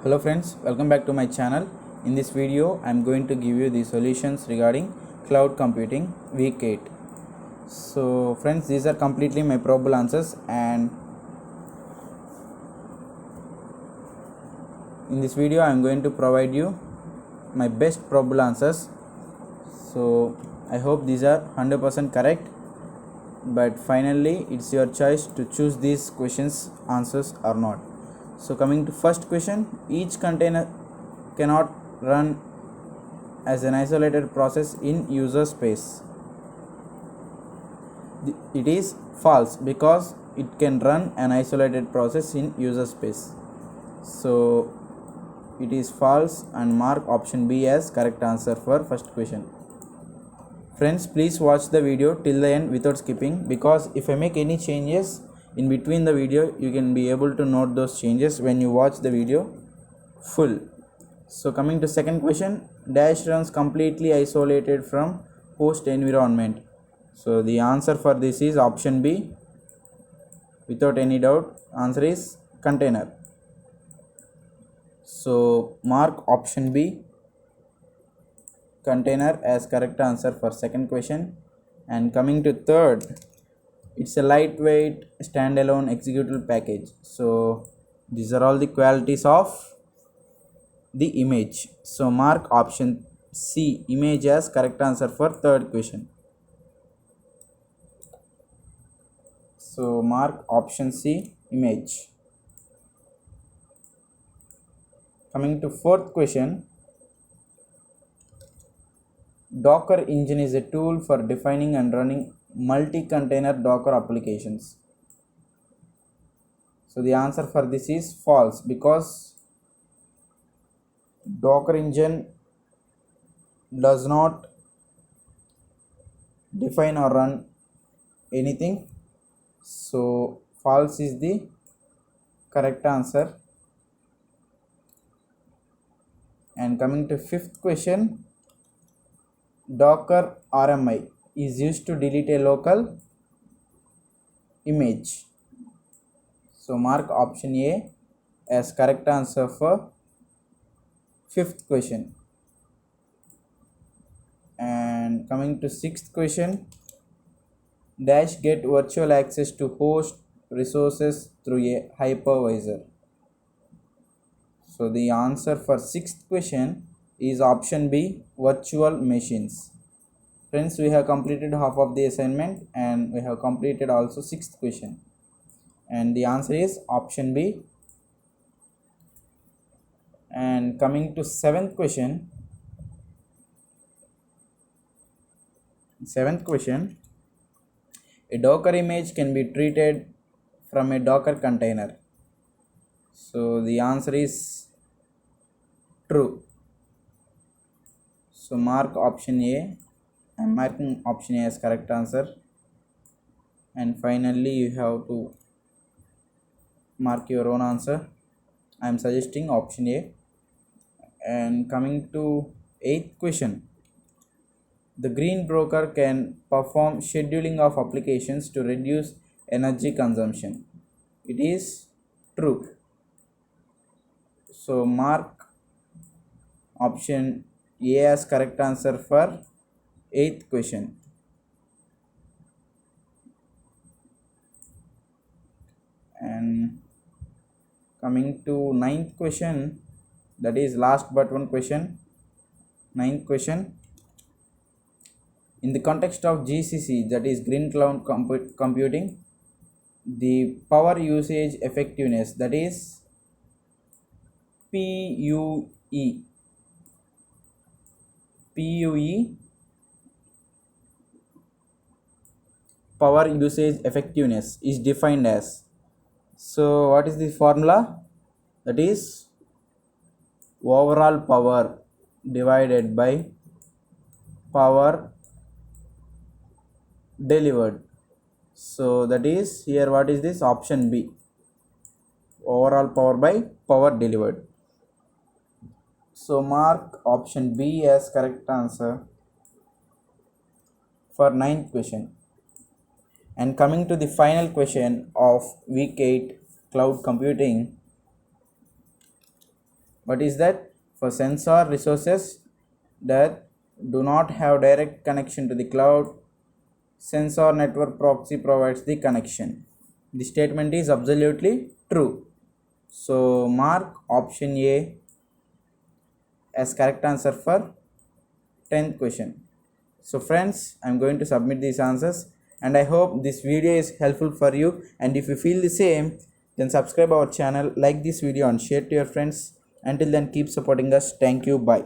Hello friends, welcome back to my channel. In this video, I am going to give you the solutions regarding cloud computing week 8. So friends, these are completely my probable answers, and in this video I am going to provide you my best probable answers. So I hope these are 100% correct, but finally it's your choice to choose these questions answers or not. So coming to first question, each container cannot run as an isolated process in user space. It is false because it can run an isolated process in user space. So it is false, and mark option B as correct answer for first question. Friends, please watch the video till the end without skipping, because if I make any changes in between the video, you can be able to note those changes when you watch the video full. So coming to second question, dash runs completely isolated from host environment. So the answer for this is option B. Without any doubt, answer is container. So mark option B, container, as correct answer for second question. And coming to third, it's a lightweight standalone executable package. So these are all the qualities of the image. So mark option C, image, as correct answer for third question. So mark option C, image. Coming to fourth question, Docker engine is a tool for defining and running multi-container Docker applications. So the answer for this is false, because Docker engine does not define or run anything. So false is the correct answer. And coming to fifth question, Docker RMI is used to delete a local image. So mark option A as correct answer for fifth question. And coming to sixth question, dash get virtual access to host resources through a hypervisor. So the answer for sixth question is option B, virtual machines. Friends, we have completed half of the assignment, and we have completed also sixth question, and the answer is option B. And coming to seventh question, a Docker image can be treated from a Docker container. So the answer is true. So mark option A. I am marking option A as correct answer. And finally, you have to mark your own answer. I am suggesting option A. And coming to eighth question, the green broker can perform scheduling of applications to reduce energy consumption. It is true. So mark option A as correct answer for eighth question. And coming to ninth question, that is last but one question. Ninth question, in the context of GCC, that is green cloud computing, the power usage effectiveness, that is PUE, power usage effectiveness, is defined as. So what is the formula? That is overall power divided by power delivered. So that is here, what is this? Option B, overall power by power delivered. So mark option B as correct answer for ninth question. And coming to the final question of week 8 cloud computing, What is that? For sensor resources that do not have direct connection to the cloud, sensor network proxy provides the connection. The statement is absolutely true. So mark option A as correct answer for 10th question. So friends, I am going to submit these answers and I hope this video is helpful for you, and if you feel the same, then subscribe our channel, like this video and share to your friends. Until then, keep supporting us. Thank you. Bye.